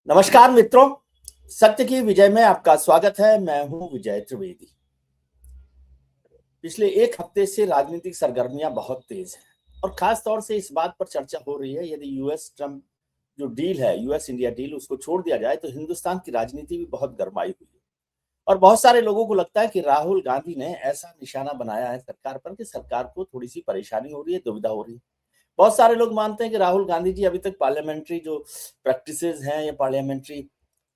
नमस्कार मित्रों, सत्य की विजय में आपका स्वागत है। मैं हूं विजय त्रिवेदी। पिछले एक हफ्ते से राजनीतिक सरगर्मियां बहुत तेज हैं और खास तौर से इस बात पर चर्चा हो रही है, यदि यूएस ट्रम्प जो डील है, यूएस इंडिया डील, उसको छोड़ दिया जाए तो हिंदुस्तान की राजनीति भी बहुत गरमाई हुई है। और बहुत सारे लोगों को लगता है कि राहुल गांधी ने ऐसा निशाना बनाया है सरकार पर कि सरकार को थोड़ी सी परेशानी हो रही है, दुविधा हो रही है। बहुत सारे लोग मानते हैं कि राहुल गांधी जी अभी तक पार्लियामेंट्री जो प्रैक्टिसेस हैं या पार्लियामेंट्री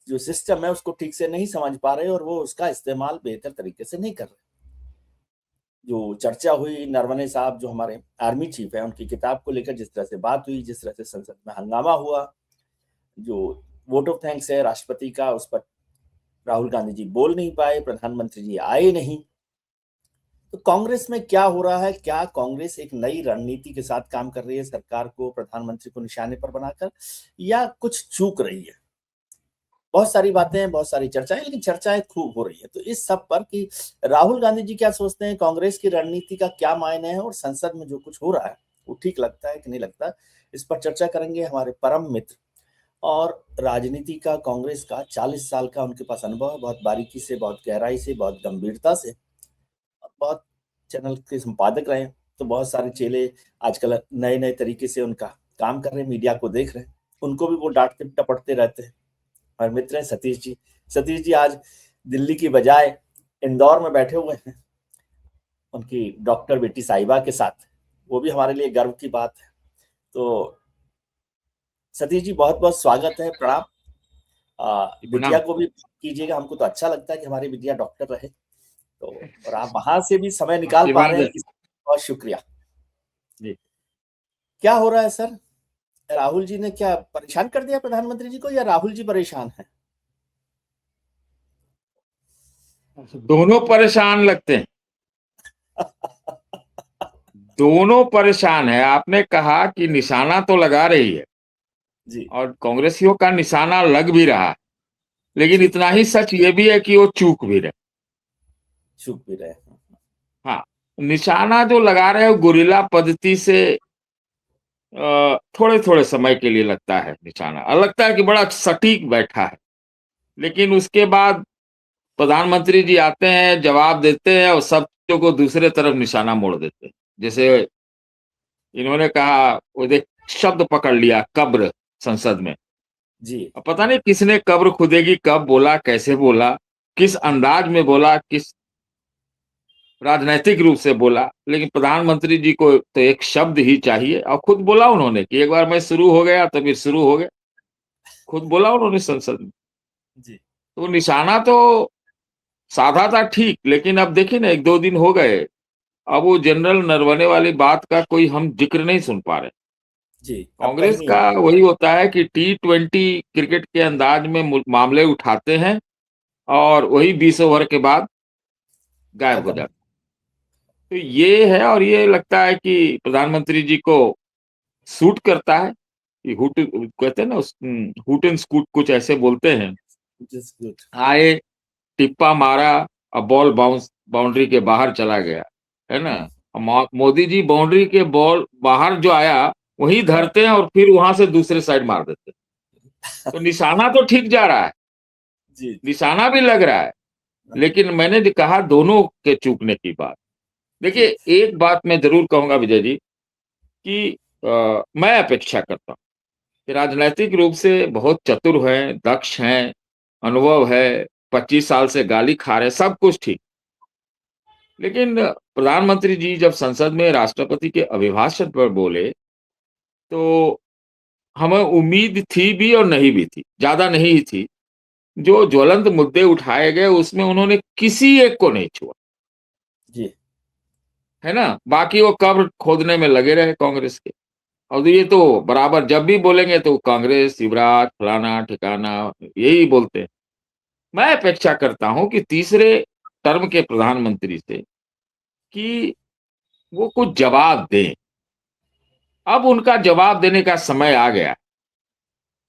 जो सिस्टम है उसको ठीक से नहीं समझ पा रहे और वो उसका इस्तेमाल बेहतर तरीके से नहीं कर रहे। जो चर्चा हुई, नरवणे साहब जो हमारे आर्मी चीफ है, उनकी किताब को लेकर जिस तरह से बात हुई, जिस तरह से संसद में हंगामा हुआ, जो वोट ऑफ थैंक्स है राष्ट्रपति का, उस पर राहुल गांधी जी बोल नहीं पाए, प्रधानमंत्री जी आए नहीं। तो कांग्रेस में क्या हो रहा है? क्या कांग्रेस एक नई रणनीति के साथ काम कर रही है, सरकार को, प्रधानमंत्री को निशाने पर बनाकर, या कुछ चूक रही है? बहुत सारी बातें हैं, बहुत सारी चर्चाएं, लेकिन चर्चाएं खूब हो रही है। तो इस सब पर कि राहुल गांधी जी क्या सोचते हैं, कांग्रेस की रणनीति का क्या मायने है और संसद में जो कुछ हो रहा है वो ठीक लगता है कि नहीं लगता, इस पर चर्चा करेंगे हमारे परम मित्र और राजनीति का, कांग्रेस का 40 साल का उनके पास अनुभव है, बहुत बारीकी से, बहुत गहराई से, बहुत गंभीरता से, बहुत चैनल के संपादक रहे हैं। तो बहुत सारे चेले आजकल नए नए तरीके से उनका काम कर रहे हैं, मीडिया को देख रहे हैं, उनको भी वो डांटते टपटते रहते हैं। और मित्र हैं सतीश जी। सतीश जी आज दिल्ली की बजाय इंदौर में बैठे हुए हैं उनकी डॉक्टर बेटी साहिबा के साथ। वो भी हमारे लिए गर्व की बात है। तो सतीश जी, बहुत बहुत स्वागत है, प्रणाम। बिटिया प्रणाम। को भी कीजिएगा, हमको तो अच्छा लगता है कि हमारी बिटिया डॉक्टर रहे। तो और आप वहां से भी समय निकाल पा आशीर्वाद रहे हैं, है। इसलिए बहुत शुक्रिया। जी। क्या हो रहा है सर? राहुल जी ने क्या परेशान कर दिया प्रधानमंत्री जी को, या राहुल जी परेशान है? दोनों परेशान लगते हैं। दोनों परेशान है। आपने कहा कि निशाना तो लगा रही है जी और कांग्रेसियों का निशाना लग भी रहा है, लेकिन जी, इतना ही सच ये भी है कि वो चूक भी रहे। चूक भी रहे। हाँ, निशाना जो लगा रहे हैं वो गुरिल्ला पद्धति से थोड़े थोड़े समय के लिए लगता है निशाना, और लगता है कि बड़ा सटीक बैठा है। लेकिन उसके बाद प्रधानमंत्री जी आते हैं, जवाब देते हैं और सब चीजों को दूसरे तरफ निशाना मोड़ देते हैं। जैसे इन्होंने कहा, वो देख शब्द पकड़ लिया, कब्र, संसद में। जी अब पता नहीं किसने कब्र खुदेगी कब बोला, कैसे बोला, किस अंदाज में बोला, किस राजनैतिक रूप से बोला, लेकिन प्रधानमंत्री जी को तो एक शब्द ही चाहिए। और खुद बोला उन्होंने कि एक बार मैं शुरू हो गया तो फिर शुरू हो गया। खुद बोला उन्होंने संसद में। जी तो निशाना तो साधा था, ठीक, लेकिन अब देखिए ना, एक दो दिन हो गए, अब वो जनरल नरवणे वाली बात का कोई हम जिक्र नहीं सुन पा रहे। जी, अब कहीं कांग्रेस नहीं का होगा। वही होता है कि T20 क्रिकेट के अंदाज में मामले उठाते हैं और वही 20 ओवर के बाद गायब हो खत्म। जाते। तो ये है, और ये लगता है कि प्रधानमंत्री जी को सूट करता है कि हुट कहते हैं ना, हुट एंड स्कूट कुछ ऐसे बोलते हैं। जिस गुड। आए, टिप्पा मारा और बॉल बाउंड्री के बाहर चला गया, है ना। और मोदी जी बाउंड्री के बॉल बाहर जो आया वही हाँ, धरते हैं और फिर वहां से दूसरे साइड मार देते हैं। तो निशाना तो ठीक जा रहा है, जी जी। निशाना भी लग रहा है, हाँ, लेकिन मैंने जो कहा दोनों के चूकने की बात। जी देखिए, एक बात मैं जरूर कहूंगा विजय जी कि मैं अपेक्षा करता हूं कि राजनैतिक रूप से बहुत चतुर हैं, दक्ष हैं, अनुभव है, 25 साल से गाली खा रहे, सब कुछ ठीक। लेकिन प्रधानमंत्री जी जब संसद में राष्ट्रपति के अभिभाषण पर बोले, तो हमें उम्मीद थी भी और नहीं भी थी, ज्यादा नहीं ही थी। जो ज्वलंत मुद्दे उठाए गए उसमें उन्होंने किसी एक को नहीं छुआ, जी। है ना। बाकी वो कब्र खोदने में लगे रहे कांग्रेस के। और ये तो बराबर जब भी बोलेंगे तो कांग्रेस, युवराज, फलाना ठिकाना, यही बोलते हैं। मैं अपेक्षा करता हूं कि तीसरे टर्म के प्रधानमंत्री से कि वो कुछ जवाब दें। अब उनका जवाब देने का समय आ गया,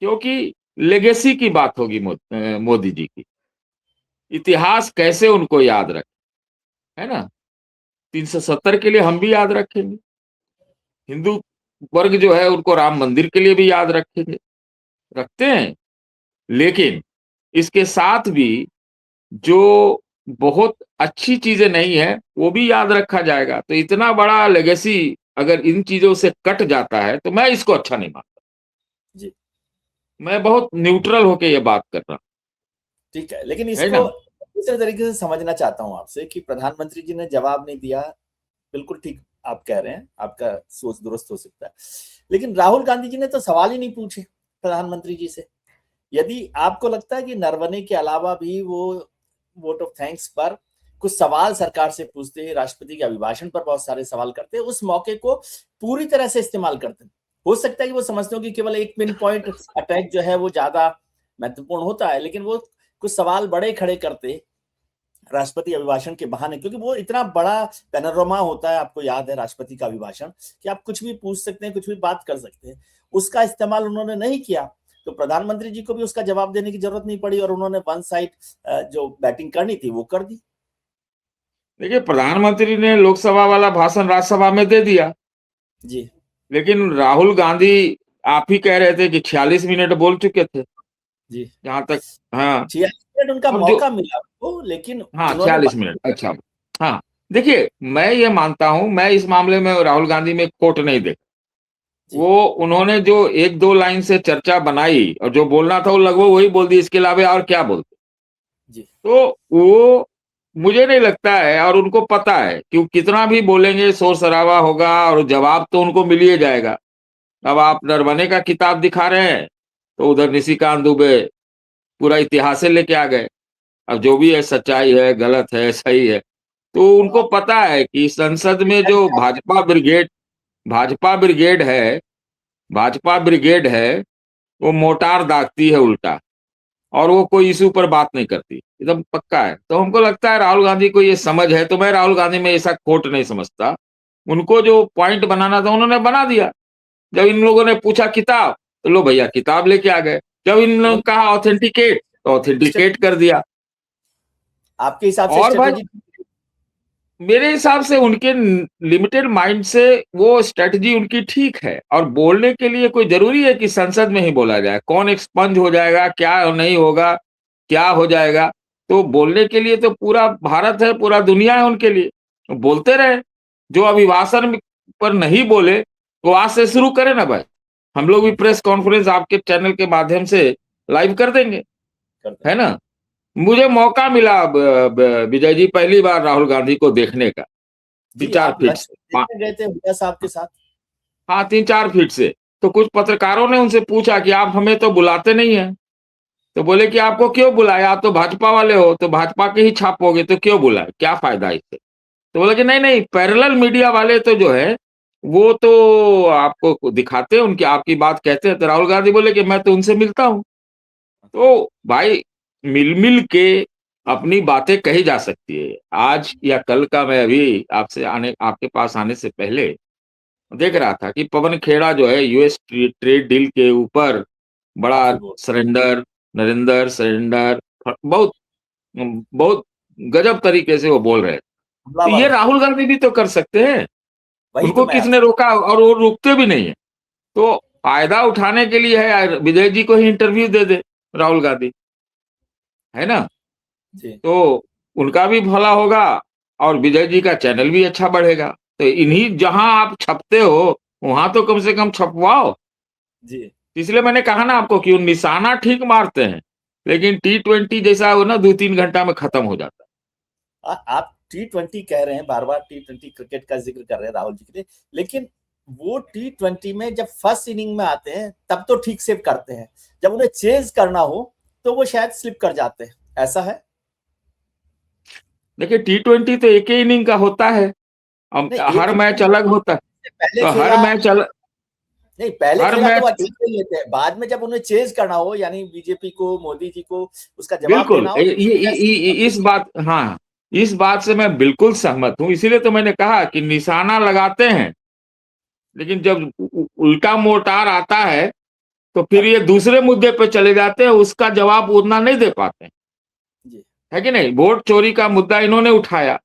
क्योंकि लेगेसी की बात होगी मोदी जी की। इतिहास कैसे उनको याद रखे, है ना। 370 के लिए हम भी याद रखेंगे, हिंदू वर्ग जो है उनको राम मंदिर के लिए भी याद रखेंगे, रखते हैं। लेकिन इसके साथ भी जो बहुत अच्छी चीजें नहीं है वो भी याद रखा जाएगा। तो इतना बड़ा लेगेसी अगर इन चीजों से कट जाता है तो मैं इसको अच्छा नहीं मानता। जी मैं बहुत न्यूट्रल होके ये बात कर रहा हूं, ठीक है, लेकिन है इसको ना। दूसरे तरीके से समझना चाहता हूं आपसे कि प्रधानमंत्री जी ने जवाब नहीं दिया, बिल्कुल ठीक आप कह रहे हैं, आपका सोच दुरुस्त हो सकता है, लेकिन राहुल गांधी जी ने तो सवाल ही नहीं पूछे प्रधानमंत्री जी से। यदि आपको लगता है कि नरवणे के अलावा भी वो वोट ऑफ थैंक्स पर कुछ सवाल सरकार से पूछते, राष्ट्रपति के अभिभाषण पर बहुत सारे सवाल करते, उस मौके को पूरी तरह से इस्तेमाल करते, हो सकता है कि वो समझते हो कि केवल एक पिन पॉइंट अटैक जो है वो ज्यादा महत्वपूर्ण होता है, लेकिन वो कुछ सवाल बड़े खड़े करते राष्ट्रपति अभिभाषण के बहाने, क्योंकि वो इतना बड़ा पैनोरमा होता है, आपको याद है राष्ट्रपति का अभिभाषण, कि आप कुछ भी पूछ सकते हैं, कुछ भी बात कर सकते हैं, उसका इस्तेमाल उन्होंने नहीं किया। तो प्रधानमंत्री जी को भी उसका जवाब देने की जरूरत नहीं पड़ी और उन्होंने वन साइड जो बैटिंग करनी थी वो कर दी। देखिए, प्रधानमंत्री ने लोकसभा वाला भाषण राज्यसभा में दे दिया, जी लेकिन राहुल गांधी आप ही कह रहे थे कि 46 मिनट बोल चुके थे, जी जहां तक। हाँ, 46 मिनट उनका अब जो मौका मिला उनको, लेकिन हाँ उन्होंने 46 मिनट, अच्छा। हाँ, देखिए, मैं ये मानता हूं, मैं इस मामले में राहुल गांधी में खोट नहीं देखता। जी वो उन्होंने जो एक दो लाइन से चर्चा बनाई और जो बोलना था वो लगभग वही बोल दी, इसके अलावा और क्या बोलते। जी तो वो मुझे नहीं लगता है, और उनको पता है कि वो कितना भी बोलेंगे शोर शराबा होगा और जवाब तो उनको मिल ही जाएगा। अब आप नरवणे का किताब दिखा रहे हैं तो उधर निशिकांत दुबे पूरा इतिहास लेके आ गए। अब जो भी है सच्चाई है, गलत है, सही है, तो उनको पता है कि संसद में जो भाजपा ब्रिगेड है, भाजपा ब्रिगेड है, वो मोटार दागती है उल्टा, और वो कोई इशू पर बात नहीं करती, एकदम पक्का है। तो हमको लगता है राहुल गांधी को ये समझ है, तो मैं राहुल गांधी में ऐसा खोट नहीं समझता। उनको जो पॉइंट बनाना था उन्होंने बना दिया। जब इन लोगों ने पूछा किताब, तो लो भैया किताब लेके आ गए। जब इन लोगों ने कहा ऑथेंटिकेट, तो ऑथेंटिकेट कर दिया। आपके हिसाब से और भाई, स्ट्रेटेजी। मेरे हिसाब से उनके लिमिटेड माइंड से वो स्ट्रेटजी उनकी ठीक है। और बोलने के लिए कोई जरूरी है कि संसद में ही बोला जाए? कौन एक्सपंज हो जाएगा, क्या नहीं होगा, क्या हो जाएगा? तो बोलने के लिए तो पूरा भारत है, पूरा दुनिया है उनके लिए, तो बोलते रहे। जो अभिभाषण पर नहीं बोले वो आज से शुरू करें ना भाई। हम लोग भी प्रेस कॉन्फ्रेंस आपके चैनल के माध्यम से लाइव कर देंगे, करते है हैं। ना। मुझे मौका मिला विजय जी पहली बार राहुल गांधी को देखने का, तीन जी चार आप फीट लंच से। देखने गए थे हुड्डा साहब के साथ। हाँ, 3-4 फीट से। तो कुछ पत्रकारों ने उनसे पूछा कि आप हमें तो बुलाते नहीं हैं। तो बोले कि आपको क्यों बुलाया, आप तो भाजपा वाले हो, तो भाजपा के ही छापोगे, तो क्यों बुलाए, क्या फायदा इससे। तो बोले कि नहीं नहीं, पैरेलल मीडिया वाले तो जो है वो तो आपको दिखाते हैं, उनकी आपकी बात कहते हैं। तो राहुल गांधी बोले कि मैं तो उनसे मिलता हूँ। तो भाई, मिल मिल के अपनी बातें कही जा सकती है। आज या कल का मैं अभी आपके पास आने से पहले देख रहा था कि पवन खेड़ा जो है यूएस ट्रेड डील के ऊपर बड़ा काफी बोल। सरेंडर, नरेंद्र सरेंडर, बहुत बहुत गजब तरीके से वो बोल रहे हैं। तो हमलावर ये है। राहुल गांधी भी तो कर सकते हैं। वही तो उनको मैं किसने आपसे। रोका, और वो रुकते भी नहीं है। तो फायदा उठाने के लिए है यार, विजय जी को ही इंटरव्यू दे दे राहुल गांधी, है ना। जी तो उनका भी भला होगा और विजय जी का चैनल भी अच्छा बढ़ेगा। तो इन्हीं जहां आप छपते हो वहां तो कम से कम छपवाओ। जी इसलिए मैंने कहा ना आपको कि वो निशाना ठीक मारते हैं, लेकिन T20 जैसा वो ना 2-3 घंटा में खत्म हो जाता आप T20 कह रहे हैं, बार बार T20 क्रिकेट का जिक्र कर रहे हैं राहुल जी के लिए, लेकिन वो T20 में जब फर्स्ट इनिंग में आते हैं तब तो ठीक से करते हैं, जब उन्हें चेज करना हो तो वो शायद स्लिप कर जाते हैं, ऐसा है। है। देखिए, T20 तो एक ही इनिंग का होता है। अब नहीं एक हर मैच इनिंग अलग होता है। से पहले तो खेला। नहीं पहले हर खेला तो वो मैच अच्छा खेल लेते हैं, बाद में जब उन्हें चेज करना हो, यानी बीजेपी को, मोदी जी को उसका जवाब बिल्कुल, देना हो, इस बात, हाँ, इस बात से मैं बिल्कुल सहमत हूं। इसीलिए तो मैंने कहा कि निशाना लगाते हैं, लेकिन जब उल्टा मोर्टार आता है तो फिर तब ये दूसरे मुद्दे पे चले जाते हैं, उसका जवाब उतना नहीं दे पाते हैं, जी है कि नहीं। वोट चोरी का मुद्दा इन्होंने उठाया,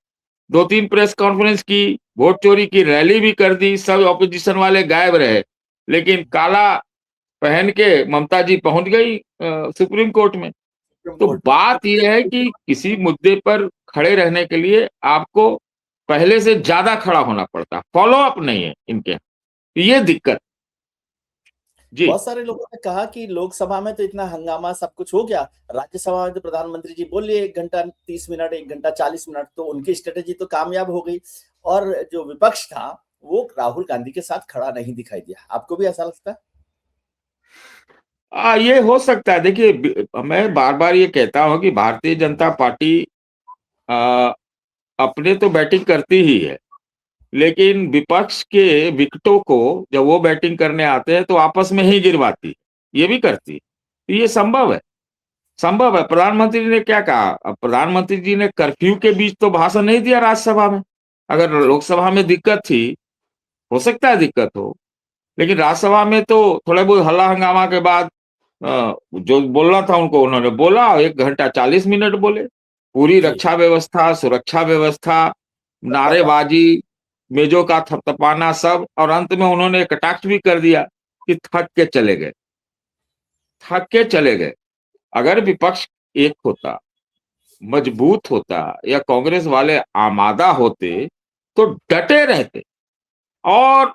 2-3 प्रेस कॉन्फ्रेंस की, वोट चोरी की रैली भी कर दी, सब ऑपोजिशन वाले गायब रहे, लेकिन काला पहन के ममता जी पहुंच गई सुप्रीम कोर्ट में। तो बात यह है कि किसी मुद्दे पर खड़े रहने के लिए आपको पहले से ज्यादा खड़ा होना पड़ता, फॉलो अप नहीं है इनके यहाँ, ये दिक्कत जी। बहुत सारे लोगों ने कहा कि लोकसभा में तो इतना हंगामा सब कुछ हो गया, राज्यसभा में तो प्रधानमंत्री जी बोल लिए 1 घंटा 30 मिनट 1 घंटा 40 मिनट, तो उनकी स्ट्रेटेजी तो कामयाब हो गई और जो विपक्ष था वो राहुल गांधी के साथ खड़ा नहीं दिखाई दिया। आपको भी ऐसा लगता है? ये हो सकता है। देखिए मैं बार बार ये कहता हूं कि भारतीय जनता पार्टी आ, अपने तो बैटिंग करती ही है, लेकिन विपक्ष के विकेटों को जब वो बैटिंग करने आते हैं तो आपस में ही गिरवाती है, ये भी करती है। तो ये संभव है, संभव है। प्रधानमंत्री ने क्या कहा? अब प्रधानमंत्री जी ने कर्फ्यू के बीच तो भाषण नहीं दिया राज्यसभा में। अगर लोकसभा में दिक्कत थी, हो सकता है दिक्कत हो, लेकिन राज्यसभा में तो थोड़े बहुत हल्ला हंगामा के बाद जो बोलना था उनको उन्होंने बोला, 1 घंटा 40 मिनट बोले। पूरी जी। रक्षा व्यवस्था, सुरक्षा व्यवस्था, सब बता। नारेबाजी, मेजों का थपथपाना सब, और अंत में उन्होंने कटाक्ष भी कर दिया कि थक के चले गए, थक के चले गए। अगर विपक्ष एक होता, मजबूत होता, या कांग्रेस वाले आमादा होते तो डटे रहते और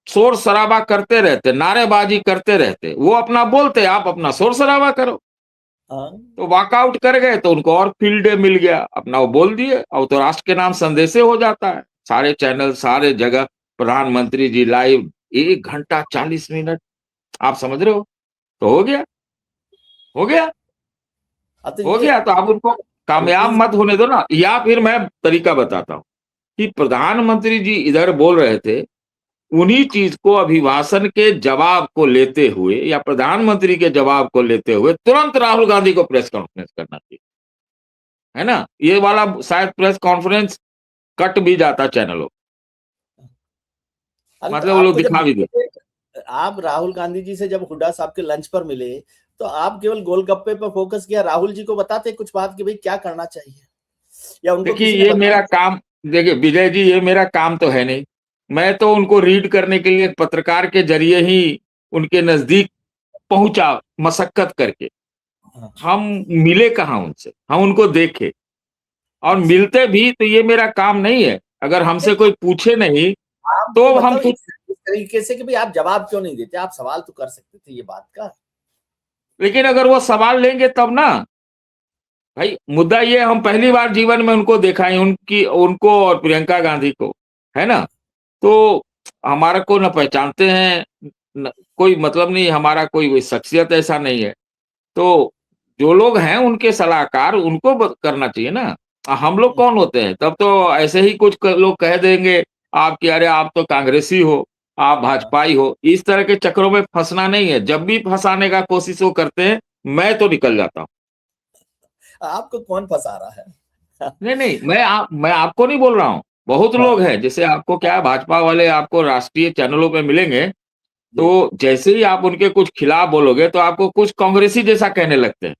शोर शराबा करते रहते, नारेबाजी करते रहते। वो अपना बोलते, आप अपना शोर शराबा करो। हाँ। तो वॉकआउट कर गए तो उनको और फील्ड डे मिल गया, अपना वो बोल दिए, और तो राष्ट्र के नाम संदेशे हो जाता है, सारे चैनल सारे जगह प्रधानमंत्री जी लाइव 1 घंटा 40 मिनट। आप समझ रहे हो? तो हो गया, हो गया, तो हो ये गया। तो आप उनको कामयाब प्लीज। मत होने दो ना। या फिर मैं तरीका बताता हूं कि प्रधानमंत्री जी इधर बोल रहे थे, उन्हीं चीज को अभिभाषण के जवाब को लेते हुए या प्रधानमंत्री के जवाब को लेते हुए तुरंत राहुल गांधी को प्रेस कॉन्फ्रेंस करना चाहिए, है ना? ये वाला शायद प्रेस कॉन्फ्रेंस कट भी जाता चैनलों, अरे तो मतलब वो लोग आपको जब दिखा भी दे। मिले, आप राहुल गांधी जी से जब हुड्डा साहब के लंच पर मिले, तो आप केवल गोलगप्पे पर फोकस किया, राहुल जी को बताते कुछ बात कि भाई क्या करना चाहिए, या उनको देखिए किसी ने ये बताया? मेरा काम, देखिए विजय जी, ये मेरा काम तो है नहीं। मैं तो उनको रीड करने के लिए एक पत्रकार के जरिए ही उनके नजदीक पहुंचा, मशक्कत करके। हाँ। हम मिले कहाँ उनसे, हम उनको देखे, और अच्छा। मिलते भी तो ये मेरा काम नहीं है। अगर हमसे नहीं, कोई पूछे नहीं आपको तो हम मतलब कुछ, इस तरीके से कि भाई आप जवाब क्यों नहीं देते, आप सवाल तो कर सकते थे ये बात का। लेकिन अगर वो सवाल लेंगे तब ना। भाई मुद्दा ये, हम पहली बार जीवन में उनको देखा है, उनकी उनको और प्रियंका गांधी को, है ना? तो हमारा को न पहचानते हैं, न, कोई मतलब नहीं, हमारा कोई वही शख्सियत ऐसा नहीं है। तो जो लोग हैं उनके सलाहकार, उनको करना चाहिए ना। हम लोग कौन होते हैं? तब तो ऐसे ही कुछ लोग कह देंगे आप कि अरे आप तो कांग्रेसी हो, आप भाजपाई हो। इस तरह के चक्रों में फंसना नहीं है। जब भी फंसाने का कोशिश वो करते हैं, मैं तो निकल जाता हूँ। आपको कौन फंसा रहा है? नहीं नहीं, मैं आपको नहीं बोल रहा हूँ। बहुत लोग हाँ। हैं, जैसे आपको क्या है, भाजपा वाले आपको राष्ट्रीय चैनलों पे मिलेंगे, जी। तो जैसे ही आप उनके कुछ खिलाफ बोलोगे तो आपको कुछ कांग्रेसी जैसा कहने लगते हैं।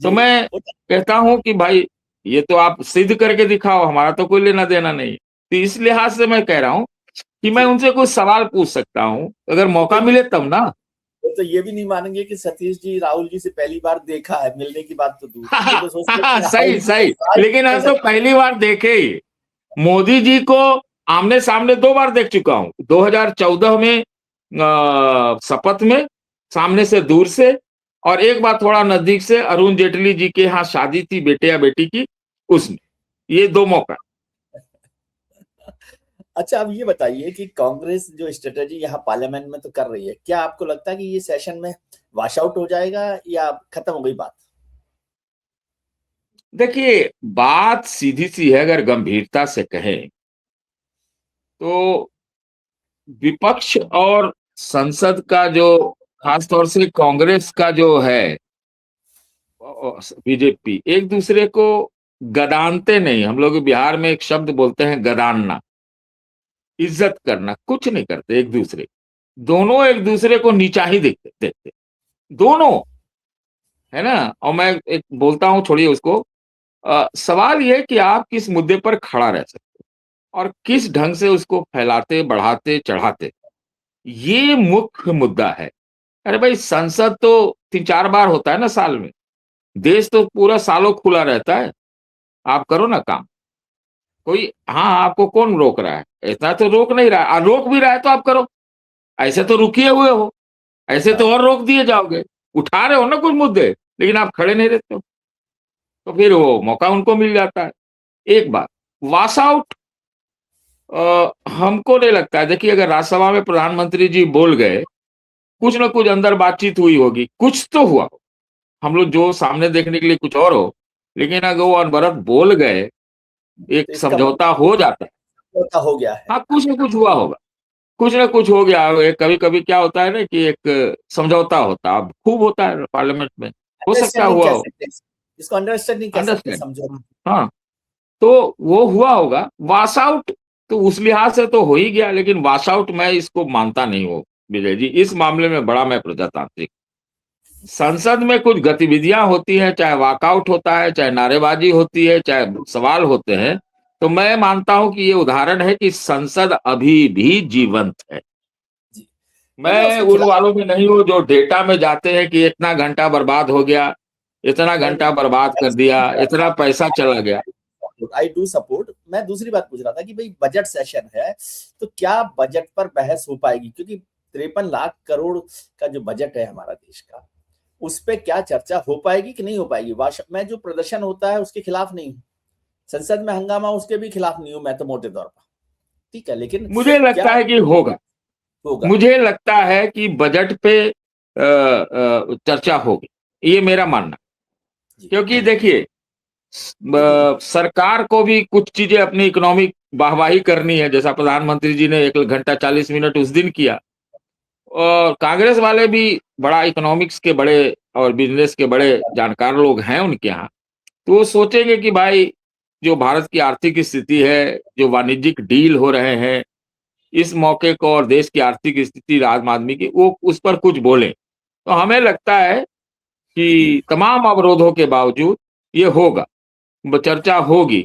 तो जी। मैं कहता हूं कि भाई ये तो आप सिद्ध करके दिखाओ, हमारा तो कोई लेना देना नहीं। तो इस लिहाज से मैं कह रहा हूं कि मैं जी। उनसे कुछ सवाल पूछ सकता हूं, अगर तो मौका ये मिले तब ना। तो ये भी नहीं मानेंगे कि सतीश जी राहुल जी से पहली बार देखा है, मिलने की बात तो दूर, ये तो सोचते हैं कि राहुल सही जी तो सही, साल लेकिन हम से तो पहली बार देखे ही। मोदी जी को आमने सामने 2 बार देख चुका हूं, 2014 में शपथ में, सामने से दूर से, और एक बार थोड़ा नजदीक से अरुण जेटली जी के यहाँ शादी थी बेटे या बेटी की, उसमें। ये 2 मौका। अच्छा, अब ये बताइए कि कांग्रेस जो स्ट्रेटेजी यहाँ पार्लियामेंट में तो कर रही है, क्या आपको लगता है कि ये सेशन में वॉश आउट हो जाएगा या खत्म हो गई बात? देखिए बात सीधी सी है, अगर गंभीरता से कहें तो विपक्ष और संसद का जो, खासतौर से कांग्रेस का जो है, बीजेपी, एक दूसरे को गदानते नहीं। हम लोग बिहार में एक शब्द बोलते हैं गदानना, इज्जत करना, कुछ नहीं करते एक दूसरे। दोनों एक दूसरे को नीचा ही देखते दोनों, है ना? और मैं एक बोलता हूं, छोड़िए उसको। सवाल यह कि आप किस मुद्दे पर खड़ा रह सकते और किस ढंग से उसको फैलाते, बढ़ाते, चढ़ाते, ये मुख्य मुद्दा है। अरे भाई, संसद तो 3-4 बार होता है ना साल में। देश तो पूरा सालों खुला रहता है। आप करो ना काम। कोई, हाँ, आपको कौन रोक रहा है? इतना तो रोक नहीं रहा है, और रोक भी रहा है तो आप करो। ऐसे तो रुकिए हुए हो, ऐसे तो और रोक दिए जाओगे। उठा रहे हो ना कुछ मुद्दे, लेकिन आप खड़े नहीं रहते हो, तो फिर वो मौका उनको मिल जाता है। एक बात, वॉश आउट हमको नहीं लगता है। देखिए, अगर राज्यसभा में प्रधानमंत्री जी बोल गए, कुछ ना कुछ अंदर बातचीत हुई होगी, कुछ तो हुआ हो। हम लोग जो सामने देखने के लिए कुछ और हो, लेकिन अगर वो अनवरत बोल गए, तो एक इसका समझौता हो जाता है। मतलब हो गया है। हाँ, कुछ ना कुछ हुआ होगा, कुछ ना कुछ हो गया। कभी कभी क्या होता है ना कि एक समझौता होता है, अब खूब होता है पार्लियामेंट में, हो सकता है अंडरस्टैंडिंग हुआ कह हो। सकते हैं, इसको अंडरस्टैंडिंग कह सकते हैं, अंडरस्टैंड, समझो। हाँ, तो वो हुआ होगा वॉश आउट। तो उस लिहाज से तो हो ही गया, लेकिन वॉश आउट मैं इसको मानता नहीं हूँ विजय जी। इस मामले में बड़ा मैं प्रजातांत्रिक। संसद में कुछ गतिविधियां होती हैं, चाहे वॉकआउट होता है, चाहे नारेबाजी होती है, चाहे सवाल होते हैं, तो मैं मानता हूं कि ये उदाहरण है कि संसद अभी भी जीवंत है। जी, मैं मैं उसके उन खिलाफ वालों में नहीं हूं जो डेटा में जाते हैं कि इतना घंटा बर्बाद हो गया, इतना नहीं घंटा बर्बाद कर दिया, इतना पैसा चला गया। I do support. मैं दूसरी बात पूछ रहा था कि भाई बजट सेशन है, तो क्या बजट पर बहस हो पाएगी? क्योंकि 53 लाख करोड़ का जो बजट है हमारा देश का, उस पे क्या चर्चा हो पाएगी कि नहीं हो पाएगी? मैं जो प्रदर्शन होता है उसके खिलाफ नहीं हूँ, संसद में हंगामा उसके भी खिलाफ नहीं हूँ मैं तो मोटे तौर पर, ठीक है, लेकिन मुझे क्या लगता है कि होगा। होगा? मुझे लगता है कि बजट पे चर्चा होगी, ये मेरा मानना। जी क्योंकि देखिए, सरकार को भी कुछ चीजें अपनी इकोनॉमिक वाहवाही करनी है, जैसा प्रधानमंत्री जी ने 1 घंटा 40 मिनट उस दिन किया। और कांग्रेस वाले भी बड़ा इकोनॉमिक्स के बड़े और बिजनेस के बड़े जानकार लोग हैं उनके यहाँ। तो वो सोचेंगे कि भाई, जो भारत की आर्थिक स्थिति है, जो वाणिज्यिक डील हो रहे हैं, इस मौके को और देश की आर्थिक स्थिति आम आदमी की, वो उस पर कुछ बोले। तो हमें लगता है कि तमाम अवरोधों के बावजूद ये होगा, चर्चा होगी।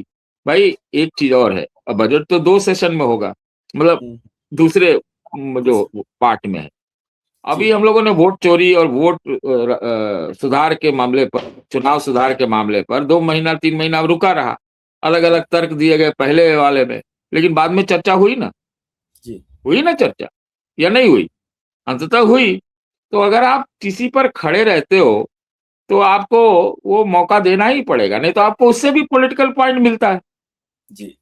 भाई, एक चीज और है, अब बजट तो 2 सेशन में होगा, मतलब दूसरे जो पार्ट में है। जी अभी हम लोगों ने वोट चोरी और वोट सुधार के मामले पर, चुनाव सुधार के मामले पर 2 महीना 3 महीना रुका रहा। अलग अलग तर्क दिए गए पहले वाले में, लेकिन बाद में चर्चा हुई ना, जी हुई ना चर्चा, या नहीं हुई? अंततः हुई। तो अगर आप किसी पर खड़े रहते हो, तो आपको वो मौका देना ही पड़ेगा, नहीं तो आपको उससे भी पॉलिटिकल पॉइंट मिलता है। जी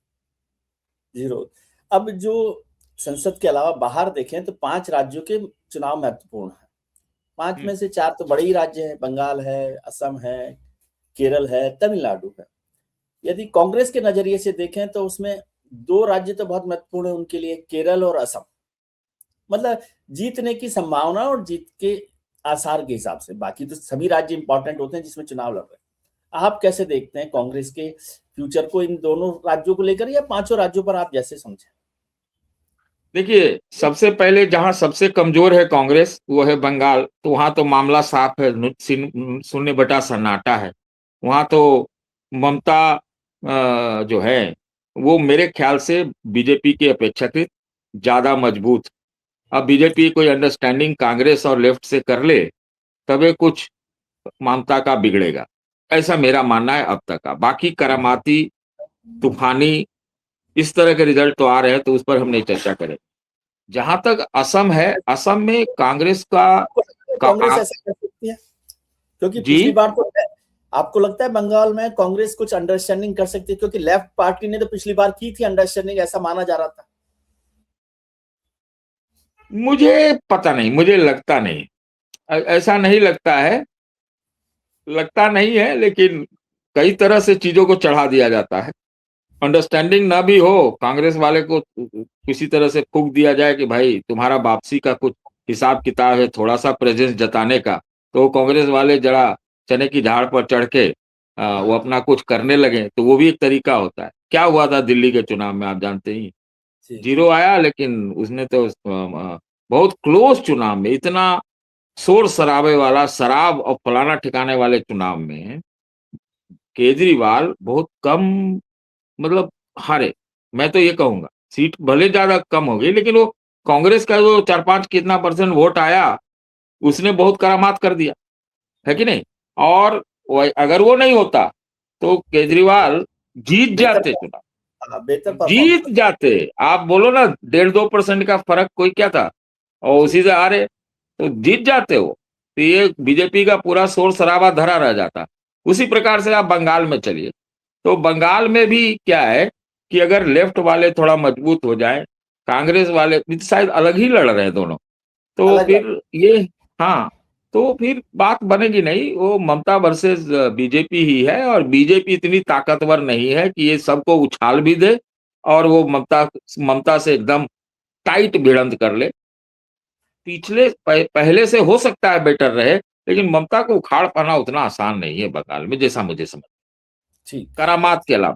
जरूर। अब जो संसद के अलावा बाहर देखें तो 5 राज्यों के चुनाव महत्वपूर्ण है। 5 में से 4 तो बड़े ही राज्य हैं, बंगाल है, असम है, केरल है, तमिलनाडु है। यदि कांग्रेस के नजरिए से देखें तो उसमें 2 राज्य तो बहुत महत्वपूर्ण है उनके लिए, केरल और असम। मतलब जीतने की संभावना और जीत के आसार के हिसाब से, बाकी तो सभी राज्य इंपॉर्टेंट होते हैं जिसमें चुनाव लड़ रहे हैं। आप कैसे देखते हैं कांग्रेस के फ्यूचर को इन दोनों राज्यों को लेकर, या 5 राज्यों पर आप जैसे समझे? देखिए, सबसे पहले जहां सबसे कमजोर है कांग्रेस, वो है बंगाल। तो वहां तो मामला साफ है, 0 बटा सन्नाटा है। वहां तो ममता जो है, वो मेरे ख्याल से बीजेपी की अपेक्षाकृत ज्यादा मजबूत। अब बीजेपी कोई अंडरस्टैंडिंग कांग्रेस और लेफ्ट से कर ले, तबे कुछ ममता का बिगड़ेगा, ऐसा मेरा मानना है अब तक का। बाकी करामाती, तूफानी, इस तरह के रिजल्ट तो आ रहे हैं, तो उस पर हम नहीं चर्चा करें। जहां तक असम है, असम में कांग्रेस आपको लगता है कांग्रेस का ऐसा कर सकती है? क्योंकि जी, पिछली बार तो, आपको लगता है बंगाल में कांग्रेस कुछ अंडरस्टैंडिंग कर सकती है? क्योंकि लेफ्ट पार्टी ने तो पिछली बार की थी अंडरस्टैंडिंग, ऐसा माना जा रहा था। मुझे पता नहीं, मुझे लगता नहीं, ऐसा नहीं लगता है, लगता नहीं है, लेकिन कई तरह से चीजों को चढ़ा दिया जाता है। अंडरस्टैंडिंग ना भी हो, कांग्रेस वाले को किसी तरह से फूंक दिया जाए कि भाई तुम्हारा वापसी का कुछ हिसाब किताब है, थोड़ा सा प्रेजेंस जताने का, तो कांग्रेस वाले जरा चने की झाड़ पर चढ़ के वो अपना कुछ करने लगे, तो वो भी एक तरीका होता है। क्या हुआ था दिल्ली के चुनाव में, आप जानते ही, जी जी 0 आया, लेकिन उसने तो बहुत क्लोज चुनाव में, इतना शोर शराबे वाला, शराब और फलाना ठिकाने वाले चुनाव में केजरीवाल बहुत कम, मतलब हारे। मैं तो ये कहूंगा, सीट भले ज्यादा कम हो गई, लेकिन वो कांग्रेस का जो 4-5 कितना परसेंट वोट आया, उसने बहुत करामात कर दिया, है कि नहीं? और अगर वो नहीं होता तो केजरीवाल जीत बेहतर, जाते चुनाव, हाँ, बेहतर परफॉर्म जीत कर। जाते। आप बोलो ना 1.5-2% का फर्क कोई क्या था, और जी उसी से आ रहे तो जीत जाते हो, तो ये बीजेपी का पूरा शोर शराबा धरा रह जाता। उसी प्रकार से आप बंगाल में चलिए, तो बंगाल में भी क्या है कि अगर लेफ्ट वाले थोड़ा मजबूत हो जाए, कांग्रेस वाले भी शायद अलग ही लड़ रहे हैं दोनों, तो अलग लग। फिर ये, हाँ, तो फिर बात बनेगी नहीं। वो ममता वर्सेस बीजेपी ही है, और बीजेपी इतनी ताकतवर नहीं है कि ये सबको उछाल भी दे और वो ममता ममता से एकदम टाइट भिड़ंत कर ले। पहले से हो सकता है बेटर रहे, लेकिन ममता को उखाड़ पाना उतना आसान नहीं है बंगाल में, जैसा मुझे समझ, ठीक। करामात के अलावा।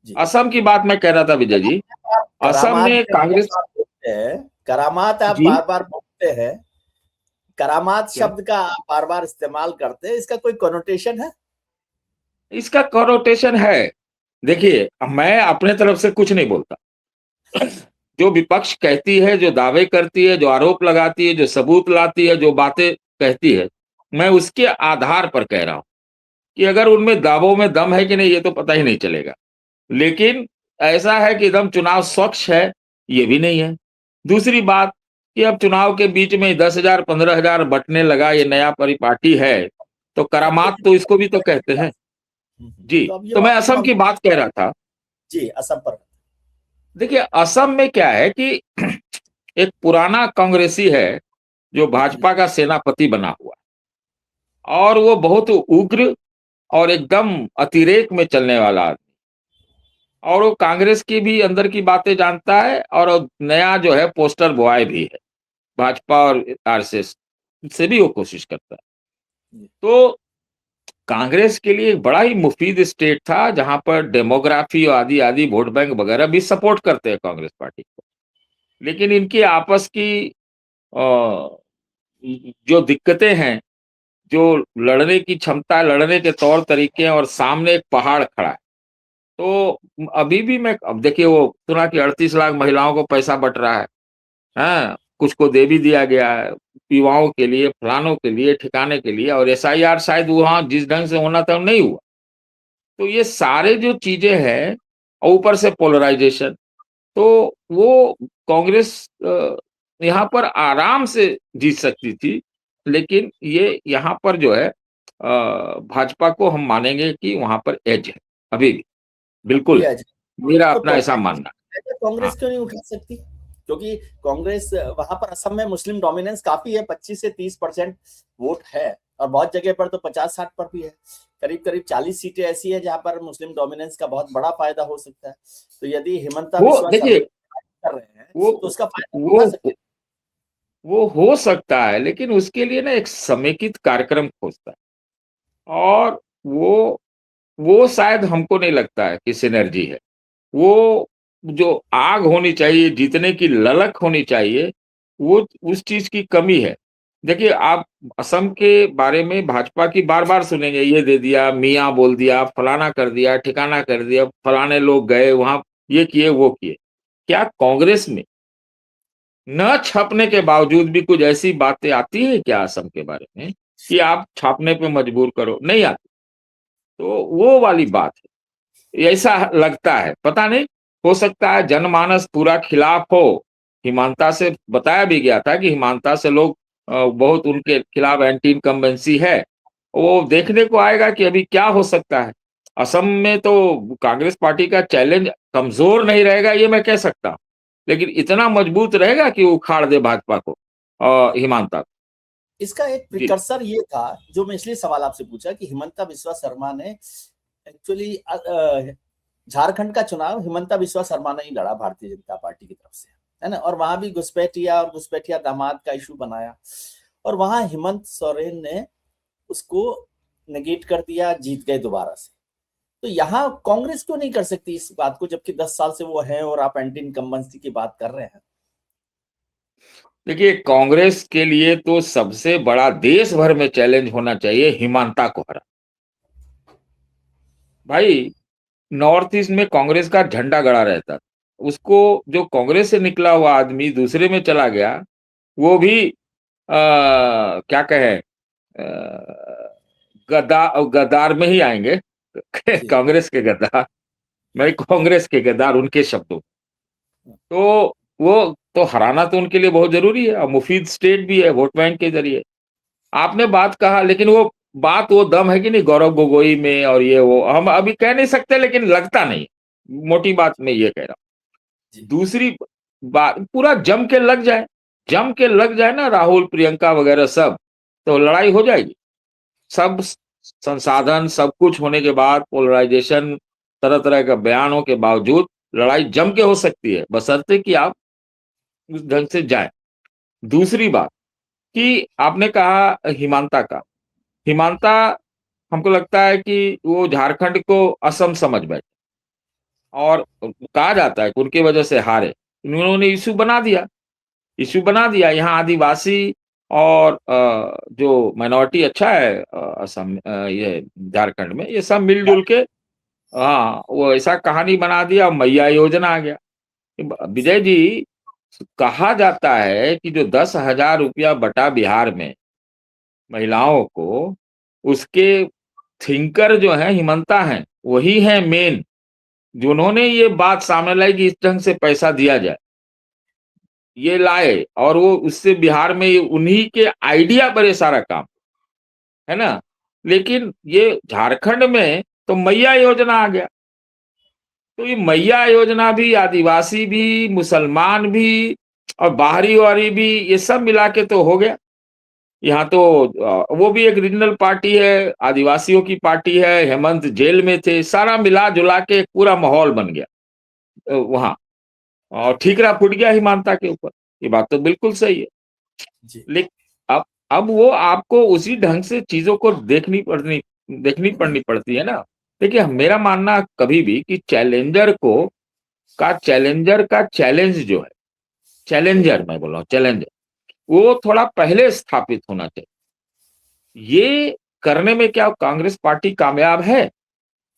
जी, असम की बात मैं कह रहा था विजय जी, आप असम करामात में जब कांग्रेस, आप बोलते हैं, करामात आप जी, बार बार बोलते हैं, करामात क्या शब्द का आप बार बार इस्तेमाल करते हैं, इसका कोई कोनोटेशन है? इसका कॉनोटेशन है? देखिए, मैं अपने तरफ से कुछ नहीं बोलता। जो विपक्ष कहती है, जो दावे करती है, जो आरोप लगाती है, जो सबूत लाती है, जो बातें कहती है, मैं उसके आधार पर कह रहा हूं कि अगर उनमें दावों में दम है कि नहीं, ये तो पता ही नहीं चलेगा। लेकिन ऐसा है कि एकदम चुनाव स्वच्छ है, ये भी नहीं है। दूसरी बात कि अब चुनाव के बीच में 10,000 15,000 बंटने लगा, ये नया परिपाटी है, तो अब तो करामात ये तो इसको भी तो कहते हैं। जी, तो अब ये तो मैं असम की बात कह रहा था। जी असम पर। देखिए, असम में क्या है कि एक पुराना कांग्रेसी है जो भाजपा का सेनापति बना हुआ है, और वो बहुत उग्र और एकदम अतिरेक में चलने वाला आदमी, और वो कांग्रेस की भी अंदर की बातें जानता है, और नया जो है पोस्टर बॉय भी है भाजपा और आरएसएस से भी वो कोशिश करता है। तो कांग्रेस के लिए एक बड़ा ही मुफीद स्टेट था, जहां पर डेमोग्राफी और आदि आदि वोट बैंक वगैरह भी सपोर्ट करते हैं कांग्रेस पार्टी को। लेकिन इनकी आपस की अ, जो दिक्कतें हैं, जो लड़ने की क्षमता, लड़ने के तौर तरीके हैं, और सामने एक पहाड़ खड़ा है। तो अभी भी मैं, अब देखिए, वो सुना कि 38 लाख महिलाओं को पैसा बंट रहा है, हाँ, कुछ को दे भी दिया गया है, युवाओं के लिए, फलानों के लिए, ठिकाने के लिए, और एसआईआर शायद वहां जिस ढंग से होना था नहीं हुआ। तो ये सारे जो चीजें हैं, और ऊपर से पोलराइजेशन, तो वो कांग्रेस यहाँ पर आराम से जीत सकती थी। लेकिन ये यहाँ पर जो है भाजपा को हम मानेंगे कि वहां पर एज है, अभी भी अब भी बिल्कुल है, है। मेरा तो अपना ऐसा मानना है। हाँ, कांग्रेस क्यों नहीं उठा सकती? क्योंकि कांग्रेस वहां पर असम में मुस्लिम डोमिनेंस काफी है, 25 से 30% वोट है, और बहुत जगह पर तो 50-60 पर भी है। करीब करीब 40 सीटें ऐसी है जहां पर मुस्लिम डोमिनेंस का बहुत बड़ा फायदा हो सकता है। तो यदि हिमंता वो बिस्वा देखिए, शर्मा कर रहे हैं वो तो उसका फायदा उठा वो सकते हैं। वो हो सकता है, लेकिन उसके लिए ना एक समेकित कार्यक्रम खोजता है, और वो शायद हमको नहीं लगता है कि सिनर्जी है। वो जो आग होनी चाहिए, जीतने की ललक होनी चाहिए, वो उस चीज की कमी है। देखिए, आप असम के बारे में भाजपा की बार बार सुनेंगे, ये दे दिया, मियाँ बोल दिया, फलाना कर दिया, ठिकाना कर दिया, फलाने लोग गए वहां, ये किए वो किए। क्या कांग्रेस में न छपने के बावजूद भी कुछ ऐसी बातें आती है क्या असम के बारे में कि आप छापने पे मजबूर करो? नहीं आती। तो वो वाली बात है, ऐसा लगता है, पता नहीं, हो सकता है जनमानस पूरा खिलाफ हो। हिमांता से बताया भी गया था कि हिमांता से लोग बहुत उनके खिलाफ एंटी इनकम्बेंसी है। वो देखने को आएगा कि अभी क्या हो सकता है। असम में तो कांग्रेस पार्टी का चैलेंज कमजोर नहीं रहेगा, ये मैं कह सकता हूं, लेकिन इतना मजबूत रहेगा कि वो उखाड़ दे भाजपा को और हिमांता को। इसका एक जी, प्रिकर्सर ये था, जो मैं इसलिए सवाल आपसे पूछा कि हिमंता बिस्वा शर्मा ने एक्चुअली झारखंड का चुनाव हिमंता बिस्वा शर्मा ने ही लड़ा भारतीय जनता पार्टी की तरफ से, है ना, और वहां भी घुसपैठिया और घुसपैठिया दामाद का इशू बनाया, और वहां हेमंत सोरेन ने उसको नेगेट कर दिया, जीत गए दोबारा से। तो यहाँ कांग्रेस क्यों नहीं कर सकती इस बात को, जबकि 10 साल से वो है और आप एंटी इनकम्बेंसी की बात कर रहे हैं? देखिए, कांग्रेस के लिए तो सबसे बड़ा देश भर में चैलेंज होना चाहिए हिमांता को हरा। भाई, नॉर्थ ईस्ट में कांग्रेस का झंडा गड़ा रहता था, उसको जो कांग्रेस से निकला हुआ आदमी दूसरे में चला गया, वो भी क्या कहें, गद्दार में ही आएंगे। जी। कांग्रेस के गद्दार, मैं कांग्रेस के गद्दार उनके शब्दों। तो वो तो हराना तो उनके लिए बहुत जरूरी है, और मुफीद स्टेट भी है वोट बैंक के जरिए। आपने बात कहा, लेकिन वो बात, वो दम है कि नहीं गौरव गोगोई में, और ये वो हम अभी कह नहीं सकते, लेकिन लगता नहीं। मोटी बात मैं ये कह रहा हूं। जी। दूसरी बात, पूरा जम के लग जाए ना, राहुल प्रियंका वगैरह सब, तो लड़ाई हो जाएगी। सब संसाधन सब कुछ होने के बाद, पोलराइजेशन, तरह तरह के बयानों के बावजूद लड़ाई जम के हो सकती है, बशर्ते कि आप उस ढंग से जाए। दूसरी बात कि आपने कहा हिमांता का, हिमांता, हमको लगता है कि वो झारखंड को असम समझ बैठे, और कहा जाता है कि उनकी वजह से हारे। उन्होंने इशू बना दिया यहाँ आदिवासी और जो माइनॉरिटी अच्छा है असम, ये झारखंड में, ये सब मिलजुल के, हाँ, वो ऐसा कहानी बना दिया, मैया योजना आ गया। विजय जी, कहा जाता है कि जो 10,000 रुपया बटा बिहार में महिलाओं को, उसके थिंकर जो है हिमंता हैं, वही है मेन, जिन्होंने ये बात सामने लाई कि इस ढंग से पैसा दिया जाए, ये लाए, और वो उससे बिहार में उन्हीं के आइडिया पर ये सारा काम, है ना। लेकिन ये झारखंड में तो मैया योजना आ गया। तो ये मैया योजना भी, आदिवासी भी, मुसलमान भी, और बाहरी वारी भी, ये सब मिला के तो हो गया। यहाँ तो वो भी एक रीजनल पार्टी है, आदिवासियों की पार्टी है, हेमंत जेल में थे, सारा मिला जुला के एक पूरा माहौल बन गया वहां, और ठीकरा फूट गया हिमांता के ऊपर। ये बात तो बिल्कुल सही है। जी। लेकिन अब वो आपको उसी ढंग से चीजों को देखनी पड़नी पड़ती है ना। देखिए, मेरा मानना कभी भी कि चैलेंजर का चैलेंज जो है, चैलेंजर मैं बोल रहा हूँ, चैलेंजर वो थोड़ा पहले स्थापित होना चाहिए। ये करने में क्या कांग्रेस पार्टी कामयाब है?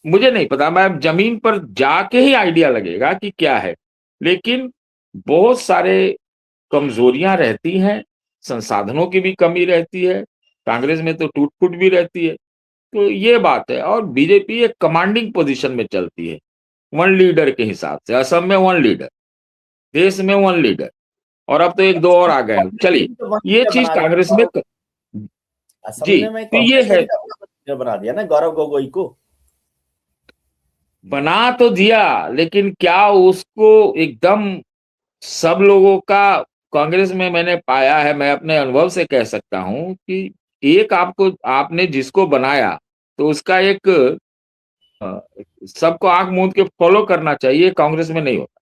मुझे नहीं पता, मैं जमीन पर जाके ही आइडिया लगेगा कि क्या है। लेकिन बहुत सारे कमजोरियां रहती हैं, संसाधनों की भी कमी रहती है, कांग्रेस में तो टूट फूट भी रहती है। तो ये बात है, और बीजेपी एक कमांडिंग पोजीशन में चलती है, वन लीडर के हिसाब से। असम में वन लीडर, देश में वन लीडर, और अब तो एक दो और आ गए हैं। चलिए, तो वन ये लीडर चीज बना कांग्रेस दिया में असम जी, में तो ये कांग्रेस ने है, भी अपना वन लीडर बना दिया ना, गौरव गोगोई को। बना तो दिया, लेकिन क्या उसको एकदम सब लोगों का, कांग्रेस में मैंने पाया है, मैं अपने अनुभव से कह सकता हूं कि एक आपने जिसको बनाया, तो उसका एक सबको आंख मूंद के फॉलो करना चाहिए, कांग्रेस में नहीं होता।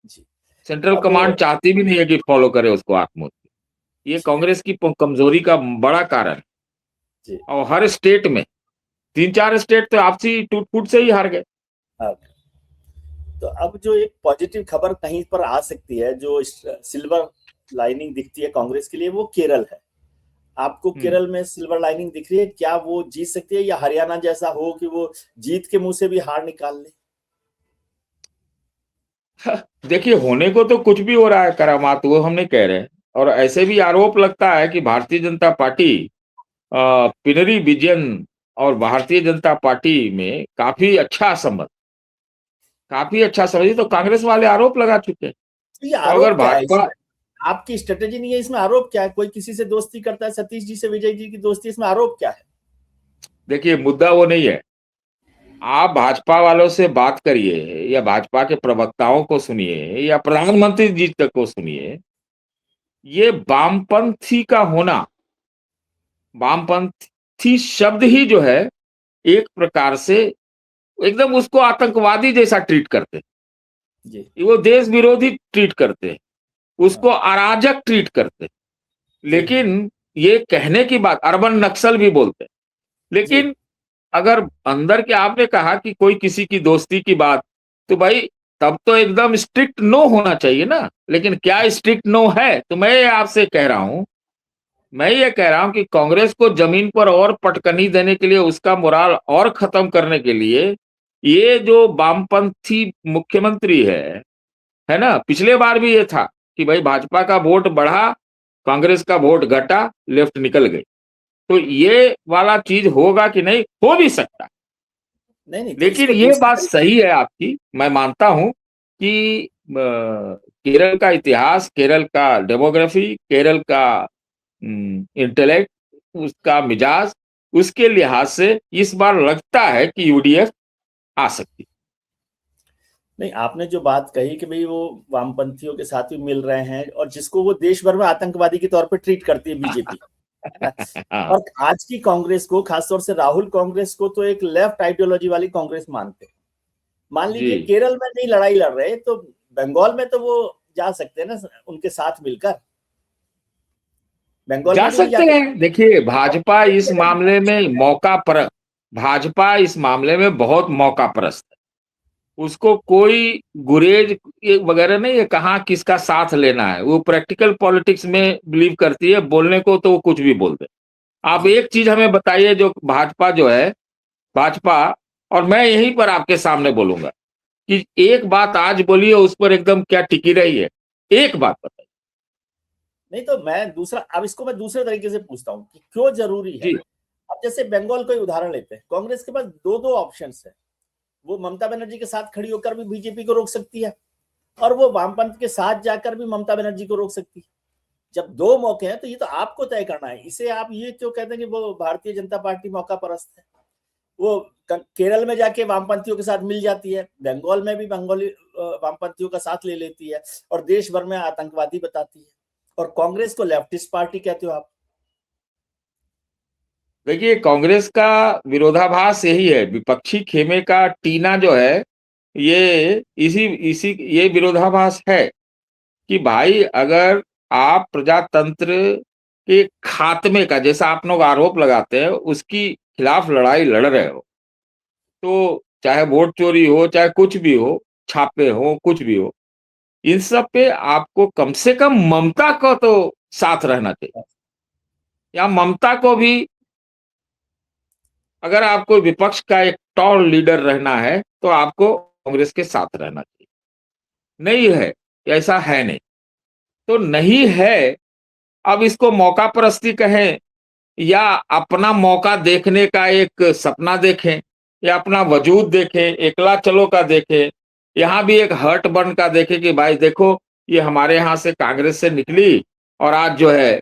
जी। सेंट्रल अब कमांड चाहती भी नहीं है कि फॉलो करे उसको आंख मूंद के। ये जी। कांग्रेस की कमजोरी का बड़ा कारण है। जी। और हर स्टेट में, 3-4 स्टेट तो आपसी टूट फूट से ही हार गए। अब तो अब जो एक पॉजिटिव खबर कहीं पर आ सकती है, जो सिल्वर लाइनिंग दिखती है कांग्रेस के लिए, वो केरल है। आपको केरल में सिल्वर लाइनिंग दिख रही है? क्या वो जीत सकती है, या हरियाणा जैसा हो कि वो जीत के मुंह से भी हार निकाल ले? देखिए, होने को तो कुछ भी हो रहा है करामात, वो हम नहीं कह रहे हैं। और ऐसे भी आरोप लगता है कि भारतीय जनता पार्टी, पिनरी विजयन और भारतीय जनता पार्टी में काफी अच्छा संबंध, ये तो कांग्रेस वाले आरोप लगा चुके हैं। तो ये तो अगर आरोप क्या है भाजपा, इसमें? आपकी स्ट्रेटेजी नहीं है इसमें, आरोप क्या है? कोई किसी से दोस्ती करता है, सतीश जी से विजय जी की दोस्ती, इसमें आरोप क्या है? देखिए, मुद्दा वो नहीं है। आप भाजपा वालों से बात करिए, या भाजपा के प्रवक्ताओं को सुनिए, या प्रधानमंत्री जी तक को सुनिए। ये वामपंथी का होना, वामपंथी शब्द ही जो है, एक प्रकार से एकदम उसको आतंकवादी जैसा ट्रीट करते जी। हैं, वो देश विरोधी ट्रीट करते हैं, हाँ। उसको अराजक ट्रीट करते हैं। जी। लेकिन ये कहने की बात, अर्बन नक्सल भी बोलते हैं। जी। लेकिन अगर अंदर के, आपने कहा कि कोई किसी की दोस्ती की बात, तो भाई तब तो एकदम स्ट्रिक्ट नो होना चाहिए ना। लेकिन क्या स्ट्रिक्ट नो है? तो मैं आपसे कह रहा हूं, मैं ये कह रहा हूं कि कांग्रेस को जमीन पर और पटकनी देने के लिए, उसका मोराल और खत्म करने के लिए, ये जो वामपंथी मुख्यमंत्री है ना, पिछले बार भी ये था कि भाई भाजपा का वोट बढ़ा, कांग्रेस का वोट घटा, लेफ्ट निकल गई। तो ये वाला चीज होगा कि नहीं, हो भी सकता है। नहीं नहीं, तो लेकिन इसको ये दूसरे बात तरीके। सही है आपकी, मैं मानता हूं कि केरल का इतिहास, केरल का डेमोग्राफी, केरल का इंटेलेक्ट, उसका मिजाज, उसके लिहाज से इस बार लगता है कि यूडीएफ आ सकती। नहीं, आपने जो बात कही कि भाई वो वामपंथियों के साथ भी मिल रहे हैं और जिसको वो देश भर में आतंकवादी के तौर पे ट्रीट करती है बीजेपी, है ना। हाँ और आज की कांग्रेस को, खासतौर से राहुल कांग्रेस को, तो एक लेफ्ट आइडियोलॉजी वाली कांग्रेस मानते हैं। मान जी, लीजिए केरल में नहीं लड़ाई लड़ रहे तो बंगाल में तो वो जा सकते हैं ना उनके साथ मिलकर, बंगाल जा में भी नहीं सकते जाते। हैं। देखिए, भाजपा इस केरल में मामले में मौका पर, भाजपा इस मामले में बहुत मौका परस्त है। उसको कोई गुरेज ये वगैरह नहीं है, कहाँ किसका साथ लेना है। वो प्रैक्टिकल पॉलिटिक्स में बिलीव करती है, बोलने को तो वो कुछ भी बोल दे। आप जी। एक चीज हमें बताइए, जो भाजपा जो है, भाजपा, और मैं यहीं पर आपके सामने बोलूंगा कि एक बात आज बोलिए, उस पर एकदम क्या टिकी रही है, एक बात बताइए। नहीं तो मैं दूसरा, अब इसको मैं दूसरे तरीके से पूछता हूँ कि क्यों जरूरी है। जी अब जैसे बंगाल का उदाहरण लेते हैं, कांग्रेस के पास दो दो ऑप्शन है। वो ममता बनर्जी के साथ खड़ी होकर भी बीजेपी को रोक सकती है और वो वामपंथ के साथ जाकर भी ममता बनर्जी को रोक सकती है। जब दो मौके हैं तो ये तो आपको तय करना है। इसे आप ये क्यों कहते हैं कि वो भारतीय जनता पार्टी मौका परस्त है। वो केरल में जाके वामपंथियों के साथ मिल जाती है, बंगाल में भी बंगाली वामपंथियों का साथ ले लेती है और देश भर में आतंकवादी बताती है, और कांग्रेस को लेफ्टिस्ट पार्टी कहते हो आप। देखिए, कांग्रेस का विरोधाभास यही है, विपक्षी खेमे का टीना जो है, ये इसी इसी ये विरोधाभास है कि भाई, अगर आप प्रजातंत्र के खात्मे का, जैसा आप लोग आरोप लगाते हैं, उसकी खिलाफ लड़ाई लड़ रहे हो, तो चाहे वोट चोरी हो, चाहे कुछ भी हो, छापे हो, कुछ भी हो, इन सब पे आपको कम से कम ममता को तो साथ रहना चाहिए। या ममता को भी, अगर आपको विपक्ष का एक टॉल लीडर रहना है, तो आपको कांग्रेस के साथ रहना चाहिए। नहीं है, ऐसा है नहीं, तो नहीं है। अब इसको मौका परस्ती कहें या अपना मौका देखने का एक सपना देखें, या अपना वजूद देखें, एकला चलो का देखें, यहाँ भी एक हर्ट बन का देखें कि भाई देखो, ये हमारे यहाँ से कांग्रेस से निकली और आज जो है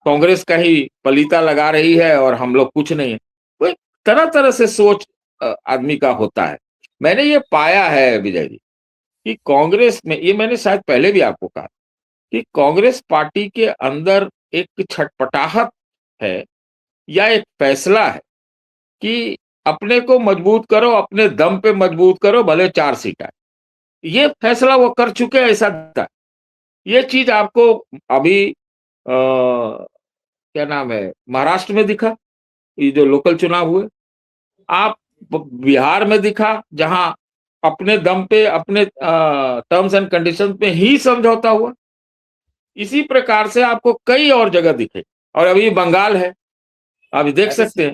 कांग्रेस का ही पलीता लगा रही है और हम लोग कुछ नहीं है। तो एक तरह तरह से सोच आदमी का होता है। मैंने ये पाया है विजय जी कि कांग्रेस में, ये मैंने शायद पहले भी आपको कहा कि कांग्रेस पार्टी के अंदर एक छटपटाहट है, या एक फैसला है कि अपने को मजबूत करो, अपने दम पे मजबूत करो, भले 4 सीट आए। ये फैसला वो कर चुके हैं, ऐसा दिखता है। ये चीज आपको अभी क्या नाम है, महाराष्ट्र में दिखा, ये जो लोकल चुनाव हुए। आप बिहार में दिखा, जहां अपने दम पे, अपने टर्म्स एंड कंडीशंस पे ही समझौता हुआ। इसी प्रकार से आपको कई और जगह दिखे, और अभी बंगाल है, आप देख वैसे सकते हैं।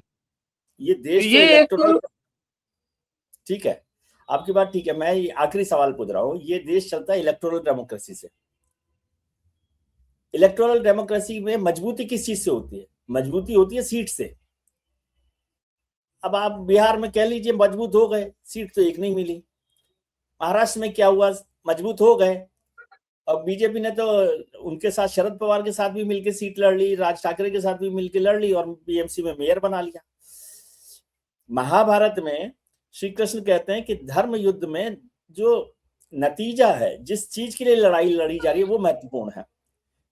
ये तो देश तो ये इलेक्टोरल, एक, ठीक है, आपकी बात ठीक है। मैं ये आखिरी सवाल पूछ रहा हूँ, ये देश चलता है इलेक्टोरल डेमोक्रेसी से। इलेक्टोरल डेमोक्रेसी में मजबूती किस चीज से होती है? मजबूती होती है सीट से। अब आप बिहार में कह लीजिए मजबूत हो गए, सीट तो एक नहीं मिली। महाराष्ट्र में क्या हुआ, मजबूत हो गए, अब बीजेपी ने तो उनके साथ, शरद पवार के साथ भी मिलकर सीट लड़ ली, राज ठाकरे के साथ भी मिलकर लड़ ली और बीएमसी में मेयर बना लिया। महाभारत में श्री कृष्ण कहते हैं कि धर्म युद्ध में जो नतीजा है, जिस चीज के लिए लड़ाई लड़ी जा रही है, वो महत्वपूर्ण है।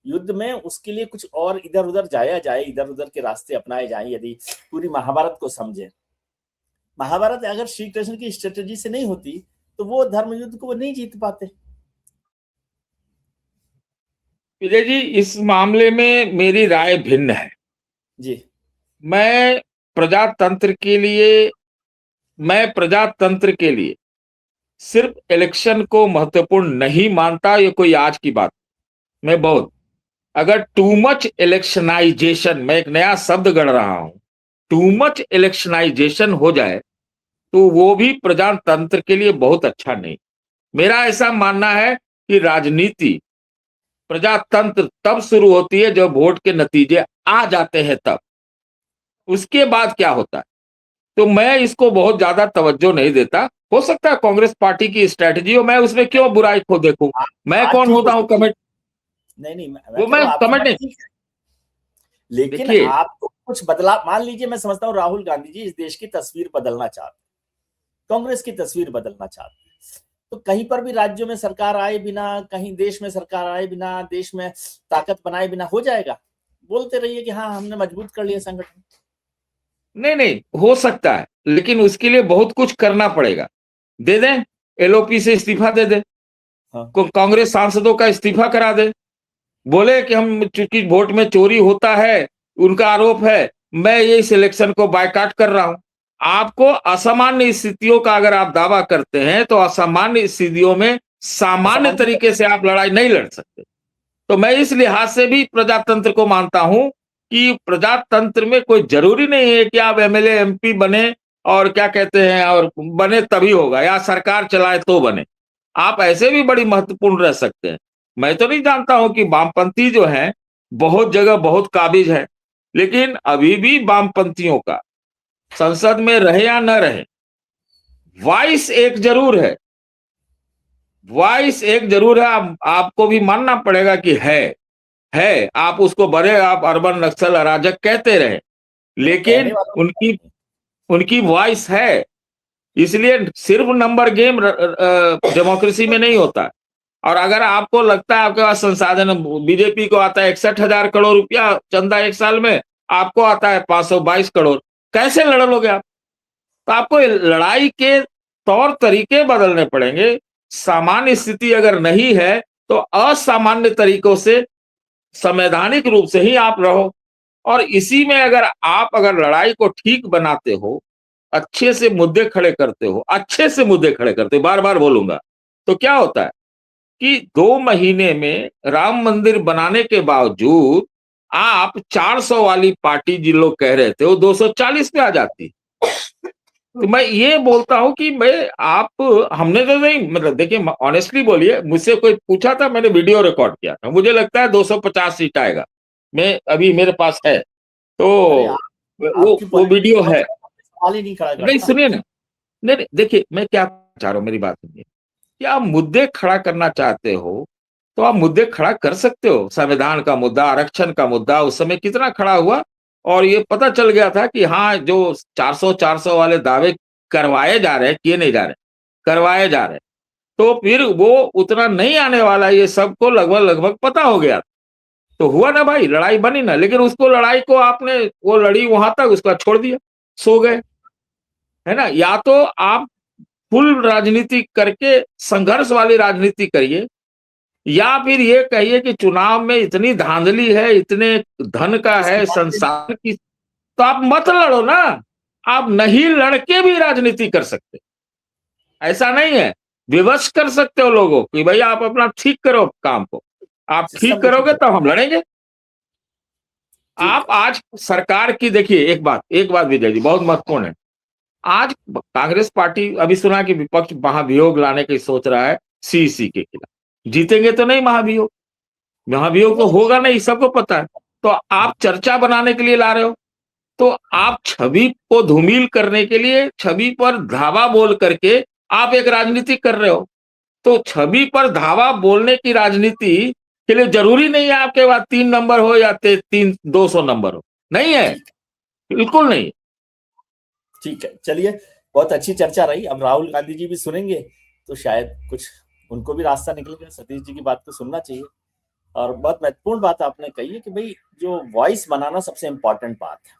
युद्ध में उसके लिए कुछ और इधर उधर जाया जाए, इधर उधर के रास्ते अपनाए जाए, यदि पूरी महाभारत को समझे। महाभारत अगर श्री कृष्ण की स्ट्रेटेजी से नहीं होती तो वो धर्म युद्ध को वो नहीं जीत पाते। विजय जी, इस मामले में मेरी राय भिन्न है। जी। मैं प्रजातंत्र के लिए मैं प्रजातंत्र के लिए सिर्फ इलेक्शन को महत्वपूर्ण नहीं मानता। ये कोई आज की बात, मैं बहुत, अगर टू मच इलेक्शनाइजेशन, मैं एक नया शब्द गढ़ रहा हूं, टू मच इलेक्शनाइजेशन हो जाए, तो वो भी प्रजातंत्र के लिए बहुत अच्छा नहीं। मेरा ऐसा मानना है कि राजनीति प्रजातंत्र तब शुरू होती है जब वोट के नतीजे आ जाते हैं, तब उसके बाद क्या होता है। तो मैं इसको बहुत ज्यादा तवज्जो नहीं देता। हो सकता है कांग्रेस पार्टी की स्ट्रेटजी हो, मैं उसमें क्यों बुराई को देखूं। मैं बात कौन ठीक हो होता हूं सकती कमेंट, है। नहीं नहीं, मैं वो कह मैं रहा हूँ आपकी कमेंट बात नहीं। ठीक है, लेकिन देखिए, आप तो कुछ बदला, मान लीजिए मैं समझता हूँ राहुल गांधी जी इस देश की तस्वीर बदलना चाहते, कांग्रेस की तस्वीर बदलना चाहते, तो कहीं पर भी राज्यों में सरकार आए बिना, कहीं देश में सरकार आए बिना, देश में ताकत बनाए बिना हो जाएगा। बोलते रहिए कि हाँ हमने मजबूत कर लिया संगठन। नहीं नहीं, हो सकता है, लेकिन उसके लिए बहुत कुछ करना पड़ेगा। दे दें, एलओपी से इस्तीफा दे दे, हाँ कांग्रेस सांसदों का इस्तीफा करा दे, बोले कि हम चूंकि वोट में चोरी होता है, उनका आरोप है, मैं ये इस इलेक्शन को बायकॉट कर रहा हूं। आपको असामान्य स्थितियों का अगर आप दावा करते हैं तो असामान्य स्थितियों में सामान्य असामान्य तरीके से आप लड़ाई नहीं लड़ सकते। तो मैं इस लिहाज से भी प्रजातंत्र को मानता हूं कि प्रजातंत्र में कोई जरूरी नहीं है कि आप एमएलए एमपी बने और क्या कहते हैं और बने तभी होगा, या सरकार चलाए तो बने। आप ऐसे भी बड़ी महत्वपूर्ण रह सकते हैं। मैं तो नहीं जानता हूं कि वामपंथी जो है बहुत जगह बहुत काबिज है, लेकिन अभी भी वामपंथियों का संसद में रहे या न रहे, वॉइस एक जरूर है, वॉइस एक जरूर है। आपको भी मानना पड़ेगा कि है। आप उसको बड़े आप अर्बन नक्सल अराजक कहते रहे, वो कहने लेकिन वालों की बात उनकी नहीं। उनकी वॉइस है। इसलिए सिर्फ नंबर गेम डेमोक्रेसी में नहीं होता। और अगर आपको लगता है आपके पास संसाधन, बीजेपी को आता है 61,000 करोड़ रुपया चंदा एक साल में, आपको आता है 522 करोड़, कैसे लड़ लोगे आप। तो आपको लड़ाई के तौर तरीके बदलने पड़ेंगे। सामान्य स्थिति अगर नहीं है तो असामान्य तरीकों से, संवैधानिक रूप से ही आप रहो। और इसी में अगर लड़ाई को ठीक बनाते हो, अच्छे से मुद्दे खड़े करते हो, अच्छे से मुद्दे खड़े करते हो, बार बार बोलूंगा, तो क्या होता है कि 2 महीने में राम मंदिर बनाने के बावजूद आप 400 वाली पार्टी जिन लोग कह रहे थे वो 240 पे आ जाती। तो मैं ये बोलता हूं कि मैं आप हमने तो नहीं, मतलब देखिए ऑनेस्टली बोलिए, मुझसे कोई पूछा था, मैंने वीडियो रिकॉर्ड किया था, मुझे लगता है 250 सीट आएगा। मैं अभी मेरे पास है, तो अरे आपकी वो पॉलिटिक्स वीडियो बहुत है। सवाल ही नहीं खड़ा नहीं करता। सुनिए ना, नहीं नहीं, देखिए मैं क्या चाह रहा हूं, मेरी बात सुनिए। कि आप मुद्दे खड़ा करना चाहते हो तो आप मुद्दे खड़ा कर सकते हो। संविधान का मुद्दा, आरक्षण का मुद्दा उस समय कितना खड़ा हुआ, और ये पता चल गया था कि हाँ, जो 400 वाले दावे करवाए जा रहे हैं, किए नहीं जा रहे, करवाए जा रहे हैं, तो फिर वो उतना नहीं आने वाला, ये सबको लगभग लगभग पता हो गया। तो हुआ ना भाई, लड़ाई बनी ना, लेकिन उसको लड़ाई को आपने वो लड़ी वहां तक, उसका छोड़ दिया, सो गए, है ना। या तो आप फुल राजनीति करके संघर्ष वाली राजनीति करिए, या फिर ये कहिए कि चुनाव में इतनी धांधली है, इतने धन का इसके है, बाद से संसार की, तो आप मत लड़ो ना। आप नहीं लड़के भी राजनीति कर सकते, ऐसा नहीं है। विवश कर सकते हो लोगों कि भाई आप अपना ठीक करो काम को, आप ठीक सिस्टम को ठीक करोगे कर, तब हम लड़ेंगे। ठीक आप है। आज सरकार की देखिए, एक बात विजय जी बहुत महत्वपूर्ण है। आज कांग्रेस पार्टी अभी सुना कि विपक्ष महाभियोग लाने की सोच रहा है सीईसी के खिलाफ। जीतेंगे तो नहीं महाभियोग, महाभियोग तो नहीं होगा नहीं, सबको पता है। तो आप चर्चा बनाने के लिए ला रहे हो, तो आप छवि को धूमिल करने के लिए छवि पर धावा बोल करके आप एक राजनीति कर रहे हो। तो छवि पर धावा बोलने की राजनीति के लिए जरूरी नहीं है आपके पास 3 नंबर हो या 200 नंबर हो, नहीं है, ठीक, बिल्कुल नहीं। ठीक है, चलिए, बहुत अच्छी चर्चा रही। अब राहुल गांधी जी भी सुनेंगे तो शायद कुछ उनको भी रास्ता निकलेगा। सतीश जी की बात तो सुनना चाहिए। और बहुत महत्वपूर्ण बात आपने कही है कि भाई जो वॉइस बनाना सबसे इंपॉर्टेंट बात है।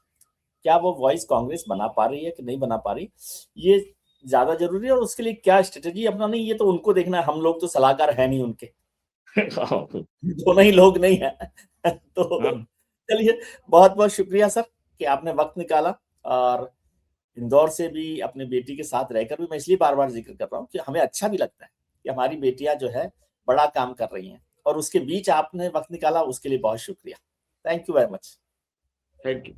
क्या वो वॉइस कांग्रेस बना पा रही है कि नहीं बना पा रही, ये ज्यादा जरूरी है। और उसके लिए क्या स्ट्रेटेजी अपनानी, ये तो उनको देखना है। हम लोग तो सलाहकार है नहीं उनके, दोनों ही लोग नहीं है। तो हाँ, चलिए, बहुत बहुत शुक्रिया सर कि आपने वक्त निकाला। और इंदौर से भी अपने बेटी के साथ रहकर भी, मैं इसलिए बार बार जिक्र कर रहा हूँ कि हमें अच्छा भी लगता है कि हमारी बेटियां जो है बड़ा काम कर रही हैं, और उसके बीच आपने वक्त निकाला, उसके लिए बहुत शुक्रिया। Thank you very much. Thank you.